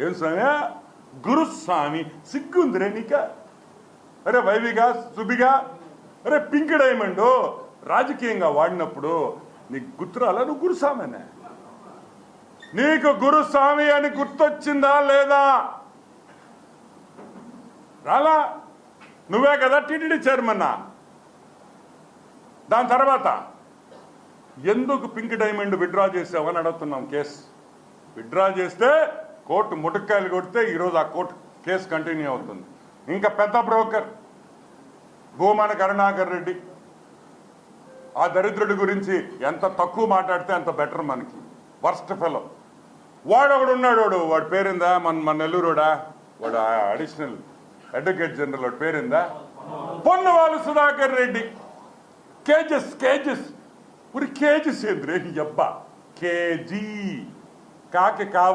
ఏం స్వామి? గురుస్వామి. సిగ్గుందిరే నీక? అరే వైవిగా సుబిగా, అరే పింక్ డైమండ్ రాజకీయంగా వాడినప్పుడు నీకు గుర్తురాలా? నువ్వు గురుస్వామినే. నీకు గురుస్వామి అని గుర్తొచ్చిందా లేదా? రాలా? నువ్వే కదా టీటీడీ చైర్మన్నా. దాని తర్వాత ఎందుకు పింక్ డైమండ్ విత్డ్రా చేసావని అడుగుతున్నాం. కేసు విత్డ్రా చేస్తే కోర్టు ముటక్కాయలు కొడితే ఈరోజు ఆ కోర్టు కేసు కంటిన్యూ అవుతుంది. ఇంకా పెద్ద బ్రోకర్ భూమన కరుణాకర్ రెడ్డి, ఆ దరిద్రుడి గురించి ఎంత తక్కువ మాట్లాడితే అంత బెటర్ మనకి. వర్స్ట్ ఫెలో వాడు ఒకడు ఉన్నాడు. వాడి పేరిందా? మన నెల్లూరుడా? వాడు అడిషనల్ అడ్వకేట్ జనరల్. వాడి పేరిందా? పొన్నవాళ్ళు సుధాకర్ రెడ్డి. కేజెస్ కేజెస్ ఏంద్రే నీ అబ్బా? కేజీ కాకి కావు.